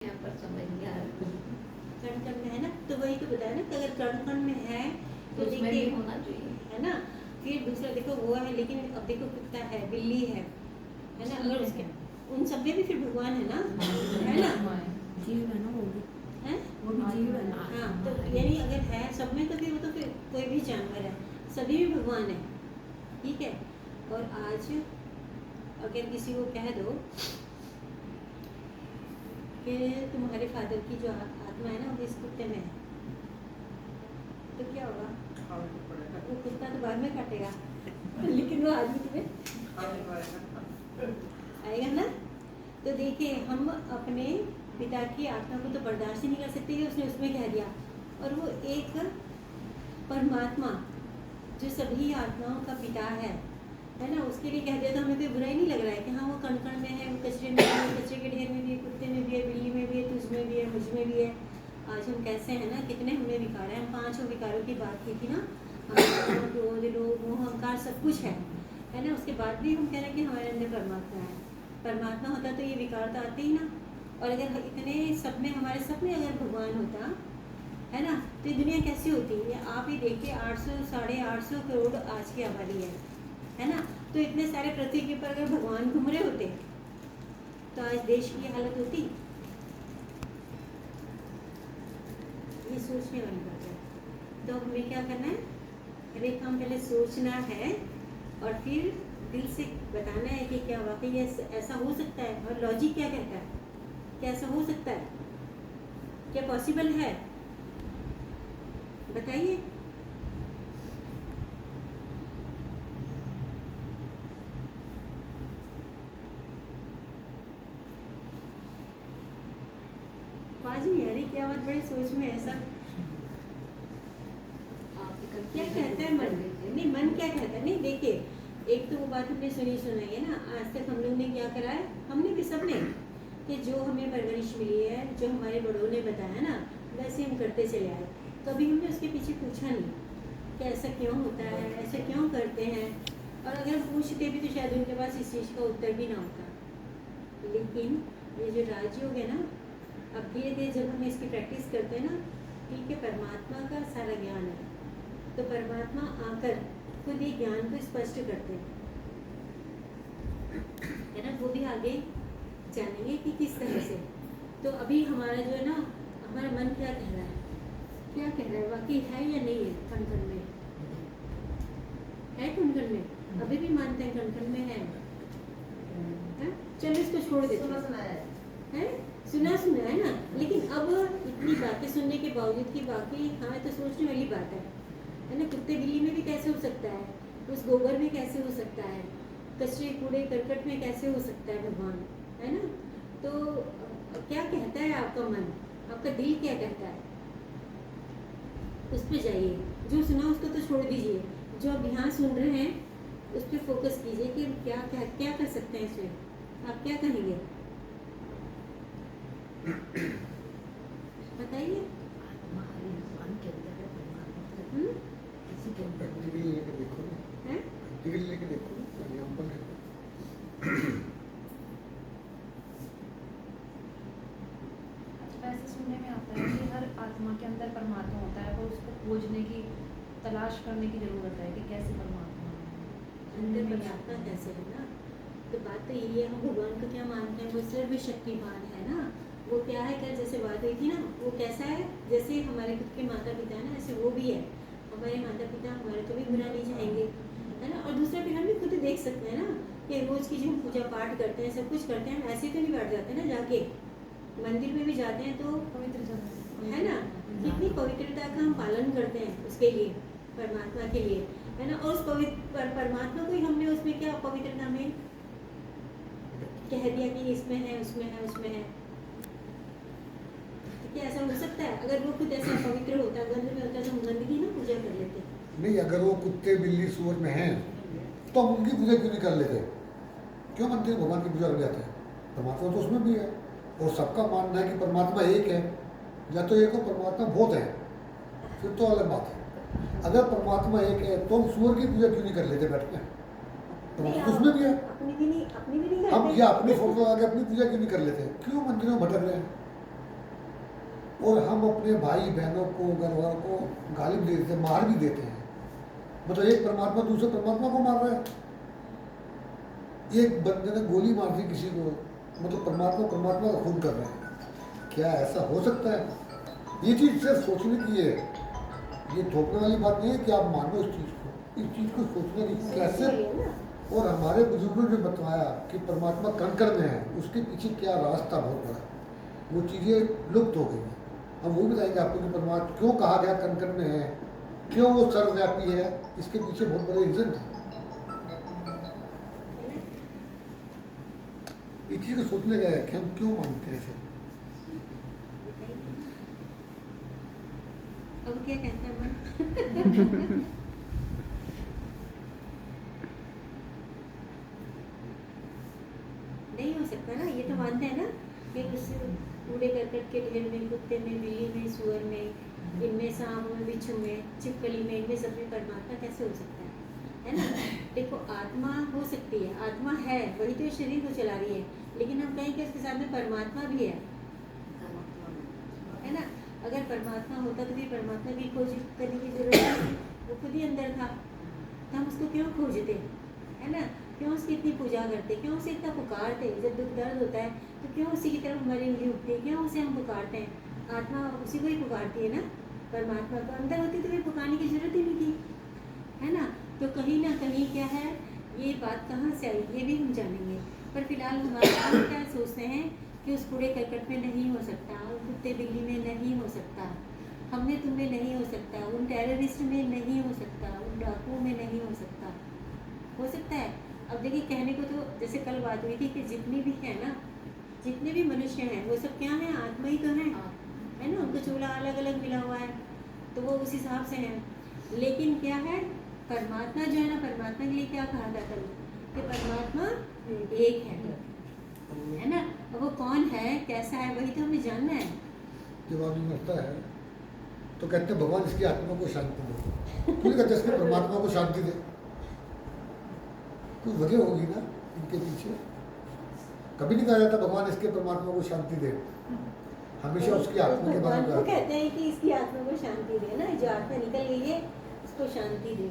यहाँ पर समझ नहीं आ रहा। कण कण में है ना, तो वही तो बताया ना कि अगर कण कण में है तो उसमें देखिए भी होना चाहिए। है ना। फिर दूसरा देखो वो है, लेकिन अब देखो कुत्ता है, बिल्ली है ना, अगर उसके उन सब में भी फिर भगवान है ना, है ना, जीव है ना, वो भी है वो भी जीव है ना। हाँ। तो यानी अगर है सब में तो फिर वो तो फिर कोई भी जानवर है, सभी में भगवान है, ठीक है। और आज अगर किसी को कह दो कि तुम्हारे फादर की जो आत्मा है ना वो इस कुत्ते में है, तो क्या होगा? वो कुत्ता तो बाद में काटेगा लेकिन वो आदमी में आएगा ना। तो देखिए हम अपने पिता की आत्मा को तो बर्दाश्त ही नहीं कर सकते कि उसने उसमें कह दिया, और वो एक परमात्मा जो सभी आत्माओं का पिता है ना, उसके लिए कह दिया तो हमें कोई बुरा ही नहीं लग रहा है कि हाँ वो कण कण में है, वो कचरे में है, कचरे के ढेर में भी है, कुत्ते में भी है, बिल्ली में भी है, तुझ में भी है, मुझ में भी है। आज हम कैसे हैं ना, कितने हमें विकार हैं। हम 5 विकारों की बात की थी ना, क्रोध लोभ मोह अहंकार सब कुछ है ना। उसके बाद भी हम कह रहे हैं कि हमारे अंदर परमात्मा है। परमात्मा होता तो ये विकार तो आते ही ना। और अगर इतने सब में हमारे सब में अगर भगवान होता है ना, तो ये दुनिया कैसी होती है? आप ही देखिए 800 850 करोड़ आज की आबादी है ना। तो इतने सारे पृथ्वी के ऊपर अगर भगवान घूम रहे होते तो आज देश की हालत होती। ये सोचने वाली बात है। तो हमें क्या करना है? अरे काम पहले सोचना है और फिर दिल से बताना है कि क्या वाकई ऐसा हो सकता है, और लॉजिक क्या कहता है, क्या ऐसा हो सकता है, क्या पॉसिबल है, बताइए। आवाज नहीं आ रही, क्या बात, बड़ी सोच में ऐसा क्या कहता है मन? नहीं, मन क्या कहता है? नहीं देखिए, एक तो वो बात हमने सुनाई है ना, आज तक हम लोग ने क्या करा है, हमने भी सबने, कि जो हमें परवरिश मिली है, जो हमारे बड़ों ने बताया ना, वैसे हम करते चले आए। कभी हमने उसके पीछे पूछा नहीं कि ऐसा क्यों होता है, ऐसा क्यों करते हैं। और अगर हम पूछते भी तो शायद उनके पास इस चीज़ का उत्तर भी ना होता। लेकिन ये जो राजयोग है ना, अब धीरे धीरे जब हम इसकी प्रैक्टिस करते हैं ना, ठीक है, परमात्मा का सारा ज्ञान है, तो परमात्मा आकर खुद ही ज्ञान को स्पष्ट करते हैं, है ना। वो भी आगे जानेंगे कि किस तरह से। तो अभी हमारा जो है ना, हमारा मन क्या कह रहा है, क्या कह रहा है, वाकई है या नहीं है? कण कण में है, कण कण में अभी भी मानते हैं कण कण में है? चलो इसको छोड़ देते हैं, सुना है ना। लेकिन अब इतनी बातें सुनने के बावजूद कि बाकी हाँ तो सोचने वाली बात है ना। कुत्ते बिल्ली में भी कैसे हो सकता है, उस गोबर में कैसे हो सकता है, कचरे कूड़े करकट में कैसे हो सकता है भगवान, है ना। तो क्या कहता है आपका मन, आपका दिल क्या कहता है, उस पर जाइए। जो सुना उसको तो छोड़ दीजिए, जो अब यहाँ सुन रहे हैं उस पर फोकस कीजिए कि क्या कर सकते हैं इसमें। आप क्या कहेंगे बताइए। लेके देखो ना, लेके देखो एग्जाम्पल है। वैसे सुनने में आता है कि हर आत्मा के अंदर परमात्मा होता है, वो उसको खोजने की तलाश करने की जरूरत है कि कैसे परमात्मा अंदर परमात्मा कैसे है ना। तो बात तो यही है, हम भगवान को क्या मानते हैं, वो सर्वशक्तिमान है ना। वो क्या है, क्या जैसे बात हुई थी ना, वो कैसा है, जैसे हमारे खुद के माता पिता है ना, ऐसे वो भी है। हमारे माता पिता हमारे को भी बुरा नहीं चाहेंगे, है ना। और दूसरा फिर हम भी खुद देख सकते हैं ना कि रोज की जो हम पूजा पाठ करते हैं, सब कुछ करते हैं, हम ऐसे तो नहीं बैठ जाते ना, जाके मंदिर में भी जाते हैं तो पवित्र जगह है ना, कितनी पवित्रता का हम पालन करते हैं उसके लिए, परमात्मा के लिए, है ना। और उस पवित्र परमात्मा को ही हमने उसमें क्या पवित्रता में कह दिया कि इसमें है, उसमें है, उसमें है। तो क्या ऐसा हो सकता है? अगर वो खुद ऐसा पवित्र होता, गंध में होता, तो हम गंदगी ना पूजा कर लेते। नहीं, अगर वो कुत्ते बिल्ली सूअर में हैं तो हम उनकी पूजा क्यों नहीं कर लेते? क्यों मंदिर भगवान की पूजा कर जाते हैं? परमात्मा तो उसमें भी है, और सबका मानना है कि परमात्मा एक है, या तो एक हो परमात्मा बहुत है, फिर तो अलग बात है। अगर परमात्मा एक है तो हम सूअर की पूजा क्यों नहीं कर लेते बैठ के? परमात्मा उसमें भी है, अपनी भी नहीं हम करते। क्या अपनी फोटो आगे अपनी पूजा क्यों नहीं कर लेते? क्यों मंदिरों में भटक रहे हैं? और हम अपने भाई बहनों को, घर वालों को गाली भी देते हैं, मार भी देते हैं। मतलब एक परमात्मा दूसरे परमात्मा को मार रहा है। एक बंदे ने गोली मार दी किसी को, मतलब परमात्मा परमात्मा का खून कर रहा है। क्या ऐसा हो सकता है? ये चीज़ सिर्फ सोचने की है, ये थोपने वाली बात नहीं है कि आप मानो इस चीज़ को। इस चीज़ को सोचने की कैसे। और हमारे बुजुर्गों ने बताया कि परमात्मा कण कण में है, उसके पीछे क्या रास्ता बहुत बड़ा, वो चीज़ें लुप्त हो गई हैं। हम वो बताएंगे आपको कि परमात्मा क्यों कहा गया कण कण में है, क्यों वो सर्वव्यापी है, इसके पीछे बहुत बड़े रीजन है। इस चीज़ को सोचने गए कि हम क्यों मानते हैं ऐसे। अब क्या कहता है मन? नहीं हो सकता ना, ये तो मानते हैं ना कि कूड़े करकट के ढेर में, कुत्ते में, बिल्ली में, सुअर में, इनमें सांप में, बिच्छू में, छिपकली में, इनमें सब में परमात्मा कैसे हो सकता है ना? देखो आत्मा हो सकती है, आत्मा है, वही तो शरीर को चला रही है, लेकिन हम कहें कि उसके साथ में परमात्मा भी है ना? अगर परमात्मा होता तो फिर परमात्मा की खोज करने की जरूरत नहीं, वो खुद ही अंदर था, तो हम उसको क्यों खोजते, है ना? क्यों उसकी इतनी पूजा करते, क्यों उसे इतना पुकारते? जब दुख दर्द होता है तो क्यों उसी की तरफ हमारी उंगली उठती है, क्यों उसे हम पुकारते हैं? आत्मा उसी को ही पुकारती है ना, परमात्मा को। अंदर होती तो फिर पुकारने की जरूरत ही नहीं थी, है ना? तो कहीं ना कहीं क्या है, ये बात कहाँ से आई ये भी हम जानेंगे। पर फिलहाल हम क्या सोचते हैं कि उस कूड़े करकट में नहीं हो सकता, उन कुत्ते बिल्ली में नहीं हो सकता, हमने तुमने नहीं हो सकता, उन टेररिस्ट में नहीं हो सकता, उन डाकुओं में नहीं हो सकता। हो सकता है। अब देखिए कहने को तो जैसे कल बात हुई थी कि जितनी भी है ना, जितने भी मनुष्य हैं वो सब क्या है, आत्मा ही तो है ना? उनको चूल्हा अलग अलग मिला हुआ है तो वो उस हिसाब से है। लेकिन क्या है, परमात्मा जो है ना, परमात्मा के लिए क्या कहा था कल कि परमात्मा एक है ना? अब वो कौन है, कैसा है, वही तो हमें जानना है। जब आदमी मरता है तो कहते हैं भगवान इसकी आत्मा को शांति दे, क्यों कहते हैं इसके परमात्मा को शांति दे? कोई वजह होगी ना इनके पीछे। कभी नहीं कहा जाता भगवान इसके परमात्मा को शांति दे, हमेशा उसकी आत्मा के बारे में वो कहते हैं कि इसकी आत्मा को शांति दे ना, जो आत्मा निकल गई है उसको शांति दे।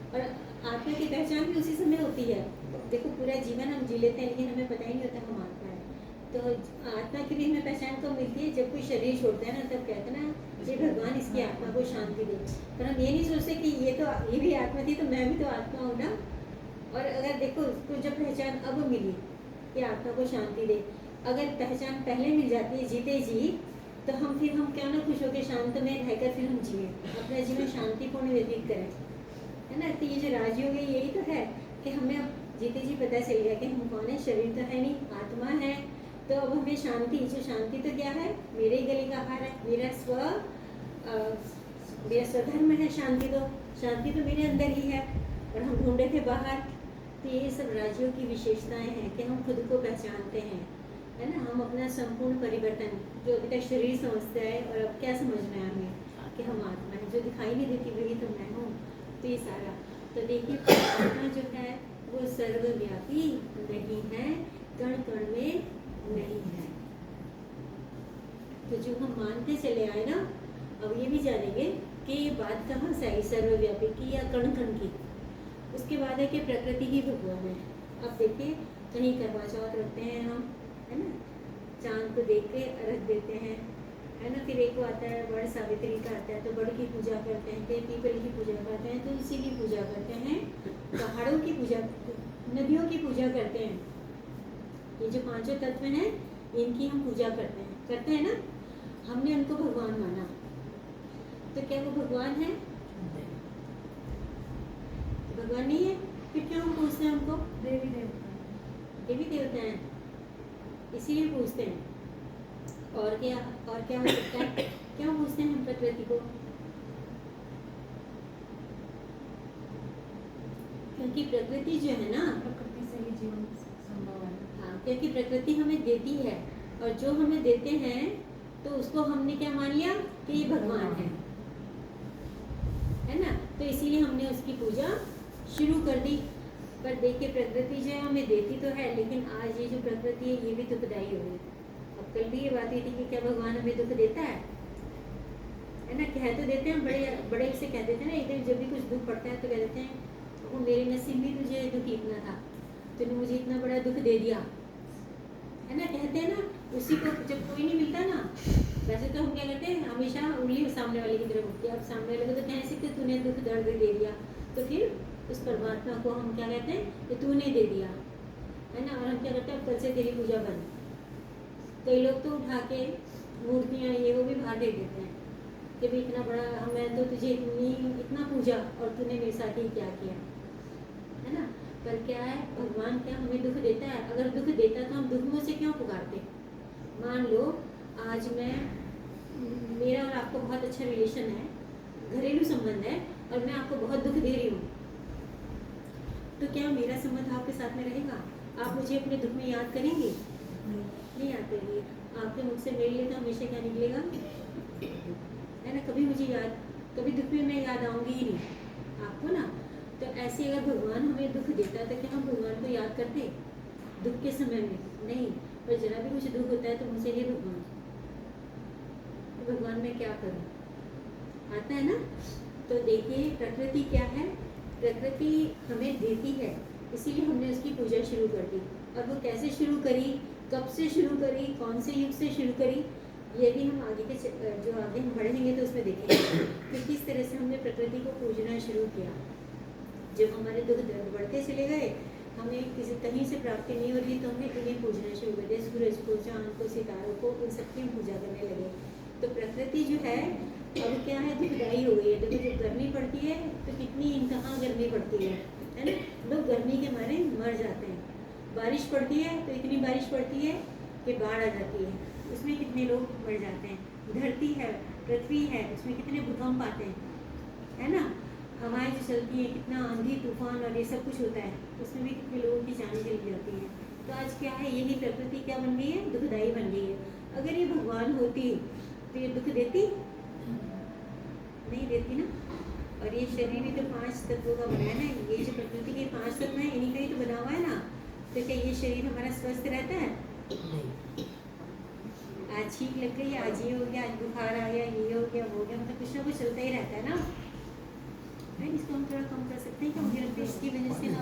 और आत्मा की पहचान भी उसी समय होती है। देखो पूरा जीवन हम जी लेते हैं लेकिन हमें पता ही नहीं होता हम आत्मा है। तो आत्मा की भी हमें पहचान कब मिलती है, जब कोई शरीर छोड़ता है ना, तब कहते हैं ना ये भगवान इसकी आत्मा को शांति दे। पर हम ये नहीं सोचते कि ये भी आत्मा थी तो मैं भी तो आत्मा हूँ ना। और अगर देखो उसको जब पहचान अब मिली कि आत्मा को शांति दे, अगर पहचान पहले मिल जाती है जीते जी, तो हम क्यों ना खुश होकर शांत में रहकर फिर हम जिए, अपना जीवन शांतिपूर्ण व्यतीत करें, है ना? तो ये जो राजयोग है यही तो है कि हमें अब जीते जी पता चल गया कि हम कौन है, शरीर तो है नहीं, आत्मा है। तो अब हमें शांति, जो शांति तो क्या है, मेरे ही गले का हार है, मेरा स्वधर्म है शांति। तो शांति तो मेरे अंदर ही है और हम ढूंढे थे बाहर। तो ये सब राजयोग की विशेषताएं हैं कि हम खुद को पहचानते हैं, है ना? हम अपना संपूर्ण परिवर्तन, जो अभी तक शरीर समझता है और अब क्या समझ में आया हमें कि हम आत्मा है, जो दिखाई नहीं देती वही तो मैं हूँ। तो ये सारा तो देखिए परमात्मा जो है वो सर्वव्यापी नहीं है, कण कण में नहीं है। तो जो हम मानते चले आए ना, अब ये भी जानेंगे कि ये बात कहाँ से आई सर्वव्यापी की या कण कण की। उसके बाद है कि प्रकृति ही भगवान है। अब देखिए कहीं करवा चौथ रखते हैं हम, है ना? चांद को देख के रख देते हैं, है ना? फिर एक को आता है बड़ सावित्री का आता है तो बड़ की पूजा करते हैं, कहीं पीपल की पूजा करते हैं, तुलसी की पूजा करते हैं, पहाड़ों की पूजा, नदियों की पूजा करते हैं। ये जो पांचों तत्व हैं इनकी हम पूजा करते हैं ना? हमने उनको भगवान माना, तो क्या वो भगवान है? भगवान नहीं है, फिर क्यों हम पूछते हैं उनको? देवी देवता, देवी देवता हैं इसीलिए पूछते हैं। और क्या हो सकता है? क्यों पूछते हैं हम प्रकृति को? क्योंकि प्रकृति जो है ना, प्रकृति से ही जीवन संभव है। हाँ, क्योंकि प्रकृति हमें देती है और जो हमें देते हैं तो उसको हमने क्या मान लिया कि ये भगवान है ना? तो इसीलिए हमने उसकी पूजा शुरू कर दी। पर देखिए प्रकृति जो है हमें देती तो है, लेकिन आज ये जो प्रकृति है ये भी दुखदाई हो गई। अब कल भी ये बात हुई थी कि क्या भगवान हमें दुख देता है? है ना, कह तो देते हैं, बड़े बड़े से कह देते हैं ना, एकदम जब भी कुछ दुख पड़ता है तो कह देते हैं वो मेरे नसीब में तुझे दुख इतना था, तूने मुझे इतना बड़ा दुख दे दिया, है ना, कहते हैं ना। उसी को जब कोई नहीं मिलता ना, वैसे तो हम क्या करते हैं, हमेशा उंगली सामने वाले की तरफ उठती है। अब सामने वाले को तो कह नहीं सकते तूने दुख दर्द दे दिया, तो फिर उस परमात्मा को हम क्या कहते हैं कि तूने दे दिया, है ना। और हम क्या करते हैं, अब कल से तेरी पूजा बंद। कई लोग तो उठा के मूर्तियाँ ये वो भी बाहर दे देते हैं कि भाई इतना बड़ा मैं तो तुझे इतना पूजा और तूने मेरे साथ ही क्या किया, है ना। पर क्या है, भगवान क्या हमें दुख देता है? अगर दुख देता तो हम दुख में से क्यों पुकारते? मान लो आज मेरा और आपको बहुत अच्छा रिलेशन है, घरेलू संबंध है, और मैं आपको बहुत दुख दे रही हूँ, तो क्या मेरा संबंध आपके साथ में रहेगा? आप मुझे अपने दुख में याद करेंगे? नहीं याद करेंगे। आपके मुख से मेरे लिए तो हमेशा क्या निकलेगा, है ना, कभी मुझे याद, कभी दुख में मैं याद आऊँगी ही नहीं आपको ना। तो ऐसे अगर भगवान हमें दुख देता है तो क्या हम भगवान को याद करते दुख के समय में? नहीं। पर जरा भी कुछ दुख होता है तो मुझसे ये भगवान, तो भगवान मैं क्या करूं, आता है ना। तो देखिए प्रकृति क्या है, प्रकृति हमें देती है, इसीलिए हमने उसकी पूजा शुरू कर दी। और वो कैसे शुरू करी, कब से शुरू करी, कौन से युग से शुरू करी, ये भी हम आगे के जो आगे हम बढ़ेंगे तो उसमें देखेंगे कि किस तरह से हमने प्रकृति को पूजना शुरू किया। जब हमारे दुख दर्द बढ़ते चले गए, हमें किसी कहीं से प्राप्ति नहीं हो रही, तो हमने इन्हें पूजना शुरू कर दिया, सूरज को, चांद को, सितारों को, उन सबकी हम पूजा करने लगे। तो प्रकृति जो है अब क्या है, दुखदाई हो गई है। देखो जब गर्मी पड़ती है तो कितनी इंतहा गर्मी पड़ती है ना, लोग गर्मी के मारे मर जाते हैं। बारिश पड़ती है तो इतनी बारिश पड़ती है कि बाढ़ आ जाती है, उसमें कितने लोग मर जाते हैं। धरती है, पृथ्वी है, उसमें कितने भूकंप आते हैं, है ना। हवाएं जो चलती हैं, कितना आंधी तूफान और ये सब कुछ होता है, उसमें भी कितने लोगों की जानें चली जाती हैं। तो आज क्या है, यही प्रकृति क्या बन गई है, दुखदाई बन गई है। अगर ये भगवान होती तो ये दुख देती नहीं, देती ना। और ये शरीर भी तो 5 तत्वों का बना है ना, ये जो प्रकृति के 5 तत्व हैं इन्हीं का ही तो बना हुआ है ना। तो क्या ये शरीर हमारा स्वस्थ रहता है? आज छींक लग गई, आज ये हो गया, आज बुखार आ गया, ये हो गया, वो हो गया, मतलब कुछ ना कुछ चलता ही रहता है ना। इसको हम थोड़ा कम कर सकते हैं क्या? मुझे लगता है इसकी वजह से ना